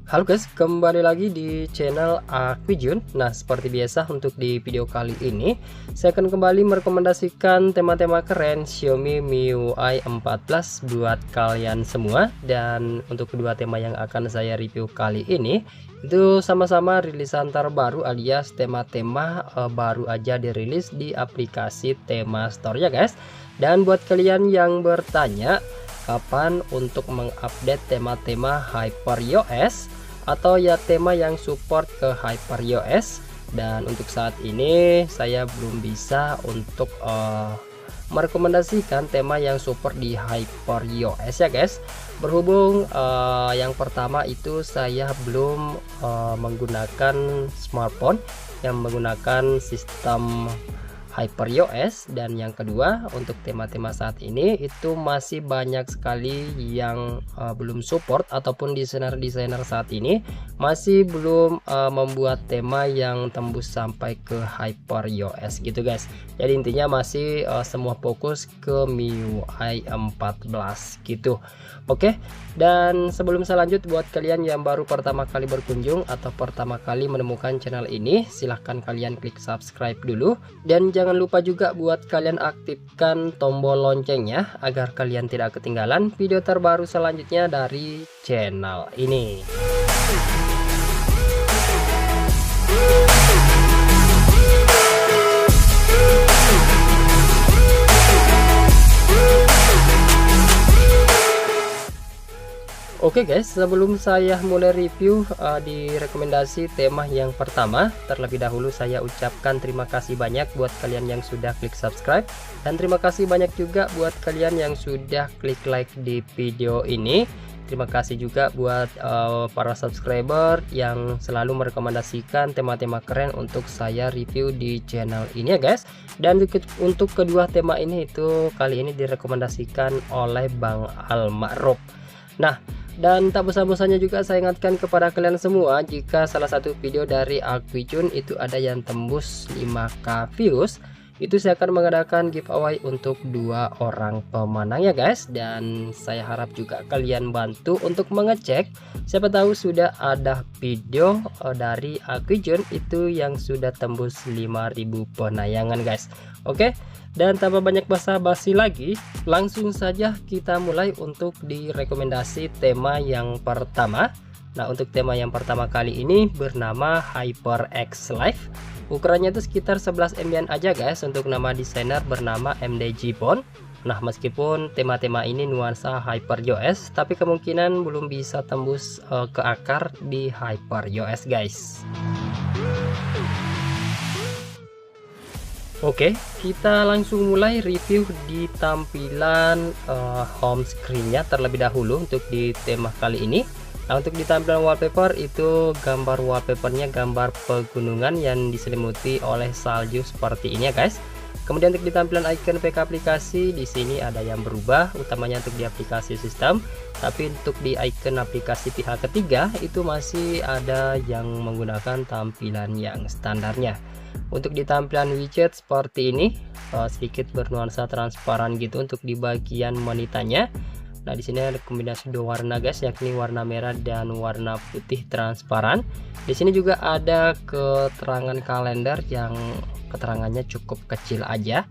Halo guys, kembali lagi di channel Aquijun. Nah, seperti biasa untuk di video kali ini saya akan kembali merekomendasikan tema-tema keren Xiaomi MIUI 14 buat kalian semua. Dan untuk kedua tema yang akan saya review kali ini itu sama-sama rilisan terbaru alias tema-tema baru aja dirilis di aplikasi Tema Store ya guys. Dan buat kalian yang bertanya kapan untuk mengupdate tema-tema HyperOS atau ya tema yang support ke HyperOS, dan untuk saat ini saya belum bisa untuk merekomendasikan tema yang support di HyperOS ya guys, berhubung yang pertama itu saya belum menggunakan smartphone yang menggunakan sistem HyperOS, dan yang kedua untuk tema-tema saat ini itu masih banyak sekali yang belum support ataupun desainer saat ini masih belum membuat tema yang tembus sampai ke HyperOS gitu guys. Jadi intinya masih semua fokus ke MIUI 14 gitu. Oke, dan sebelum saya lanjut, buat kalian yang baru pertama kali berkunjung atau pertama kali menemukan channel ini, silahkan kalian klik subscribe dulu, dan jangan lupa juga buat kalian aktifkan tombol loncengnya agar kalian tidak ketinggalan video terbaru selanjutnya dari channel ini. Oke guys, sebelum saya mulai review di rekomendasi tema yang pertama, terlebih dahulu saya ucapkan terima kasih banyak buat kalian yang sudah klik subscribe, dan terima kasih banyak juga buat kalian yang sudah klik like di video ini. Terima kasih juga buat para subscriber yang selalu merekomendasikan tema-tema keren untuk saya review di channel ini ya guys. Dan untuk kedua tema ini itu kali ini direkomendasikan oleh Bang Al Ma'ruf. Nah, dan tak bosan-bosannya juga saya ingatkan kepada kalian semua, jika salah satu video dari Aquijun itu ada yang tembus 5k views, itu saya akan mengadakan giveaway untuk 2 orang pemenang ya guys. Dan saya harap juga kalian bantu untuk mengecek, siapa tahu sudah ada video dari Aquijun itu yang sudah tembus 5000 penayangan guys. Oke, dan tanpa banyak basa-basi lagi, langsung saja kita mulai untuk direkomendasi tema yang pertama. Nah, untuk tema yang pertama kali ini bernama HyperX Live. Ukurannya itu sekitar 11 MB aja guys. Untuk nama desainer bernama MDG Bond. Nah, meskipun tema-tema ini nuansa HyperOS, tapi kemungkinan belum bisa tembus ke akar di HyperOS guys. Oke, kita langsung mulai review di tampilan home screen-nya terlebih dahulu untuk di tema kali ini. Nah, untuk di tampilan wallpaper itu gambar wallpapernya gambar pegunungan yang diselimuti oleh salju seperti ini ya guys. Kemudian untuk di tampilan icon PK aplikasi di sini ada yang berubah, utamanya untuk di aplikasi sistem, tapi untuk di icon aplikasi pihak ketiga itu masih ada yang menggunakan tampilan yang standarnya. Untuk di tampilan widget seperti ini sedikit bernuansa transparan gitu untuk di bagian monitanya. Nah, di sini ada kombinasi 2 warna guys, yakni warna merah dan warna putih transparan. Di sini juga ada keterangan kalender yang keterangannya cukup kecil aja.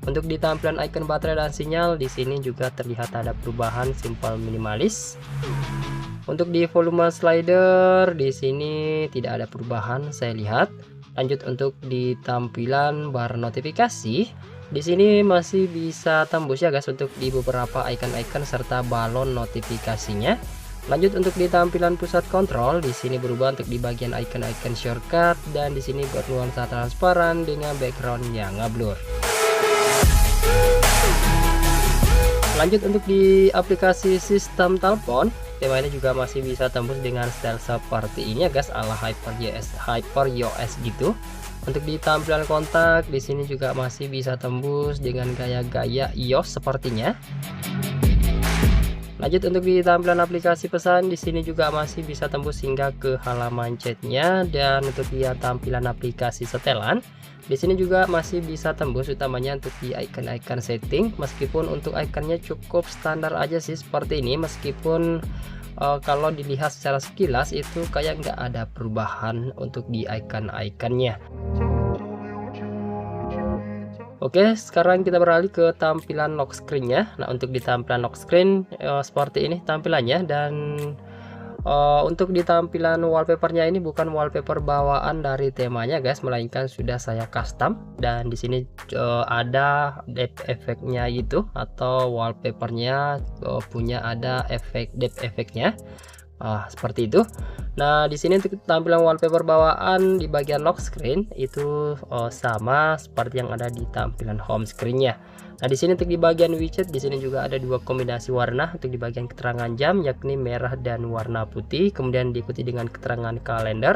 Untuk di tampilan icon baterai dan sinyal di sini juga terlihat ada perubahan simple minimalis. Untuk di volume slider di sini tidak ada perubahan saya lihat. Lanjut untuk di tampilan bar notifikasi, di sini masih bisa tembus ya guys untuk di beberapa icon-icon serta balon notifikasinya. Lanjut untuk di tampilan pusat kontrol, di sini berubah untuk di bagian icon-icon shortcut, dan di sini bernuansa transparan dengan background yang ngeblur. Lanjut untuk di aplikasi sistem telepon, tema ini juga masih bisa tembus dengan style seperti ini ya guys, ala HyperOS gitu. Untuk di tampilan kontak di sini juga masih bisa tembus dengan gaya-gaya iOS sepertinya. Lanjut untuk di tampilan aplikasi pesan, di sini juga masih bisa tembus hingga ke halaman chatnya. Dan untuk di tampilan aplikasi setelan, di sini juga masih bisa tembus, utamanya untuk di icon-icon setting. Meskipun untuk ikonnya cukup standar aja sih seperti ini, meskipun kalau dilihat secara sekilas itu kayak nggak ada perubahan untuk di icon-iconnya. Oke, sekarang kita beralih ke tampilan lock screen-nya. Nah, untuk di tampilan lock screen seperti ini tampilannya. Dan untuk di tampilan wallpapernya ini bukan wallpaper bawaan dari temanya guys, melainkan sudah saya custom. Dan di sini ada depth effect-nya itu, atau wallpapernya punya ada efek depth effect-nya. Seperti itu. Nah, di sini untuk tampilan wallpaper bawaan di bagian lock screen itu sama seperti yang ada di tampilan home screen-nya. Nah, di sini untuk di bagian widget, di sini juga ada dua kombinasi warna untuk di bagian keterangan jam, yakni merah dan warna putih, kemudian diikuti dengan keterangan kalender.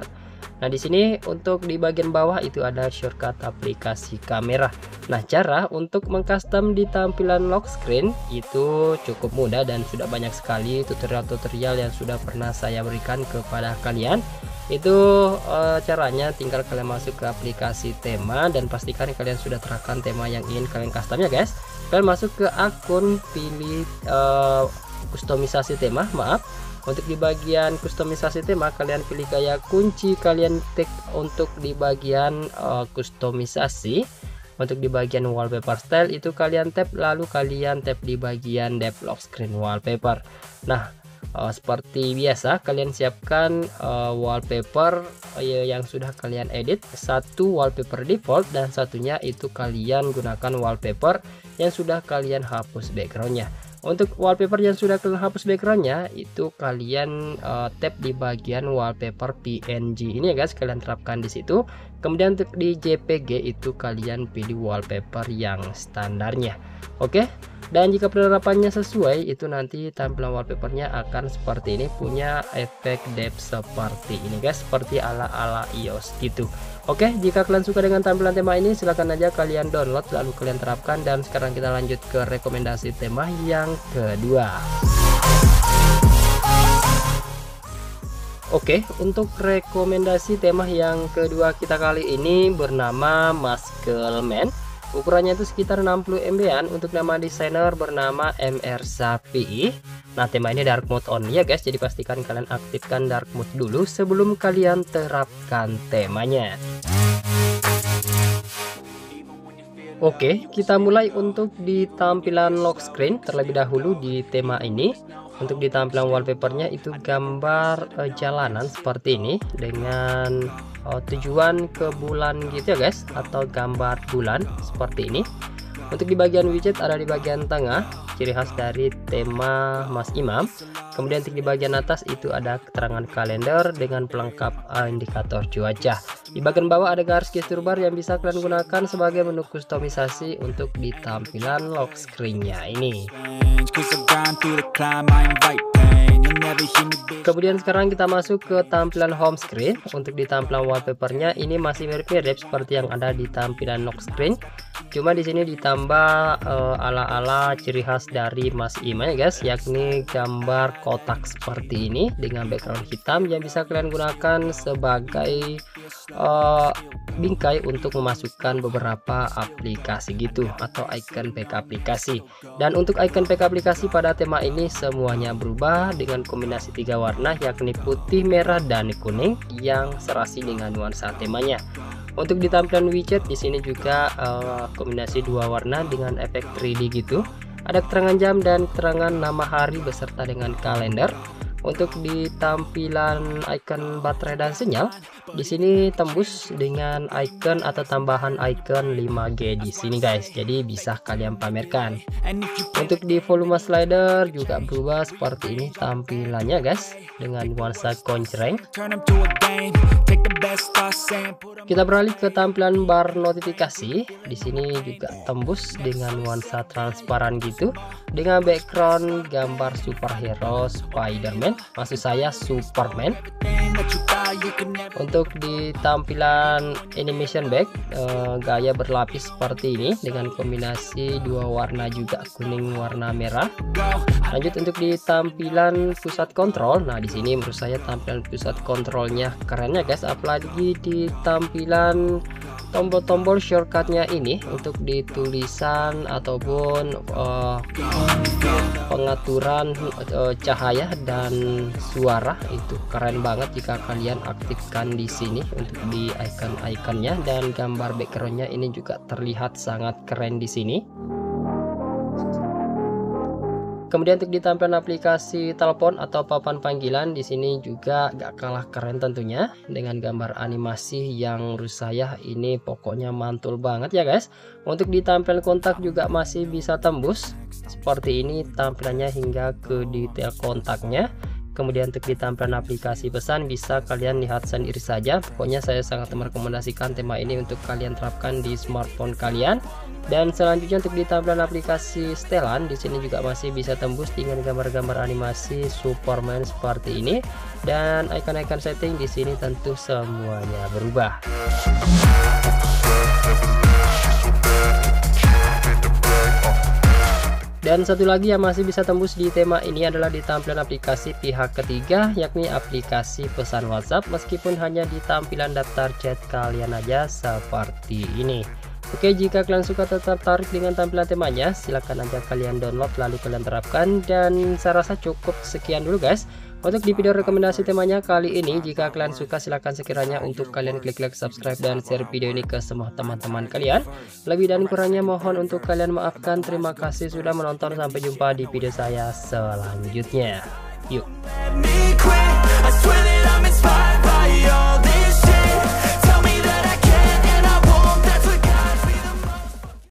Nah, di sini untuk di bagian bawah itu ada shortcut aplikasi kamera. Nah, cara untuk mengcustom di tampilan lock screen itu cukup mudah dan sudah banyak sekali tutorial-tutorial yang sudah pernah saya berikan kepada kalian. Itu caranya tinggal kalian masuk ke aplikasi tema dan pastikan kalian sudah terapkan tema yang ingin kalian custom ya guys. Kalian masuk ke akun, pilih kustomisasi tema, untuk di bagian kustomisasi tema kalian pilih gaya kunci, kalian tik untuk di bagian kustomisasi. Untuk di bagian wallpaper style itu kalian tap, lalu kalian tap di bagian depth lock screen wallpaper. Nah, seperti biasa kalian siapkan wallpaper yang sudah kalian edit. Satu wallpaper default dan satunya itu kalian gunakan wallpaper yang sudah kalian hapus backgroundnya. Untuk wallpaper yang sudah kalian hapus backgroundnya itu kalian tap di bagian wallpaper PNG ini ya guys, kalian terapkan di situ. Kemudian untuk di JPG itu kalian pilih wallpaper yang standarnya. Oke. Dan jika penerapannya sesuai itu nanti tampilan wallpapernya akan seperti ini, punya efek depth seperti ini guys, seperti ala-ala iOS gitu. Oke, jika kalian suka dengan tampilan tema ini silahkan aja kalian download lalu kalian terapkan. Dan sekarang kita lanjut ke rekomendasi tema yang kedua. Oke, untuk rekomendasi tema yang kedua kita kali ini bernama Muscleman. Ukurannya itu sekitar 60 MB-an. Untuk nama desainer bernama MRSaPi. Nah, tema ini dark mode on ya guys, jadi pastikan kalian aktifkan dark mode dulu sebelum kalian terapkan temanya. Oke, kita mulai untuk di tampilan lock screen terlebih dahulu di tema ini. Untuk di tampilan wallpapernya itu gambar jalanan seperti ini dengan tujuan ke bulan gitu ya guys, atau gambar bulan seperti ini. Untuk di bagian widget ada di bagian tengah, ciri khas dari tema Mas Imam. Kemudian untuk di bagian atas itu ada keterangan kalender dengan pelengkap indikator cuaca. Di bagian bawah ada garis gestur bar yang bisa kalian gunakan sebagai menu kustomisasi untuk di tampilan lock screen-nya ini. Kemudian sekarang kita masuk ke tampilan home screen. Untuk di tampilan wallpapernya ini masih mirip-mirip seperti yang ada di tampilan lock screen. Cuma di sini ditambah ala-ala ciri khas dari Mas Imam ya guys, yakni gambar kotak seperti ini dengan background hitam yang bisa kalian gunakan sebagai bingkai untuk memasukkan beberapa aplikasi gitu, atau icon pack aplikasi. Dan untuk icon pack aplikasi pada tema ini semuanya berubah dengan kombinasi 3 warna, yakni putih, merah, dan kuning yang serasi dengan nuansa temanya. Untuk di tampilan widget di sini juga kombinasi 2 warna dengan efek 3D gitu. Ada keterangan jam dan keterangan nama hari beserta dengan kalender. Untuk di tampilan icon baterai dan sinyal di sini tembus dengan icon atau tambahan icon 5G di sini guys, jadi bisa kalian pamerkan. Untuk di volume slider juga berubah seperti ini tampilannya guys, dengan nuansa koncreng. Kita beralih ke tampilan bar notifikasi. Di sini juga tembus dengan nuansa transparan gitu, dengan background gambar superhero Spider-Man, maksud saya Superman. Untuk di tampilan animation back, gaya berlapis seperti ini dengan kombinasi dua warna juga, kuning warna merah. Lanjut untuk di tampilan pusat kontrol. Nah, di sini menurut saya tampilan pusat kontrolnya keren ya guys, apalagi di tampilan tombol-tombol shortcutnya ini untuk di tulisan ataupun pengaturan cahaya dan suara itu keren banget jika kalian aktifkan di sini untuk di icon-iconnya, dan gambar backgroundnya ini juga terlihat sangat keren di sini. Kemudian untuk di tampilan aplikasi telepon atau papan panggilan, di sini juga gak kalah keren tentunya dengan gambar animasi yang menurut saya ini pokoknya mantul banget ya guys. Untuk di tampilan kontak juga masih bisa tembus seperti ini tampilannya hingga ke detail kontaknya. Kemudian untuk di tampilan aplikasi pesan bisa kalian lihat sendiri saja. Pokoknya saya sangat merekomendasikan tema ini untuk kalian terapkan di smartphone kalian. Dan selanjutnya untuk di tampilan aplikasi setelan, di sini juga masih bisa tembus dengan gambar-gambar animasi Superman seperti ini. Dan icon-icon setting di sini tentu semuanya berubah. Dan satu lagi yang masih bisa tembus di tema ini adalah di tampilan aplikasi pihak ketiga, yakni aplikasi pesan WhatsApp, meskipun hanya di tampilan daftar chat kalian aja seperti ini. Oke, jika kalian suka tertarik dengan tampilan temanya, silahkan aja kalian download lalu kalian terapkan. Dan saya rasa cukup sekian dulu guys untuk di video rekomendasi temanya kali ini. Jika kalian suka, silahkan sekiranya untuk kalian klik like, subscribe, dan share video ini ke semua teman-teman kalian. Lebih dan kurangnya mohon untuk kalian maafkan. Terima kasih sudah menonton, sampai jumpa di video saya selanjutnya. Yuk.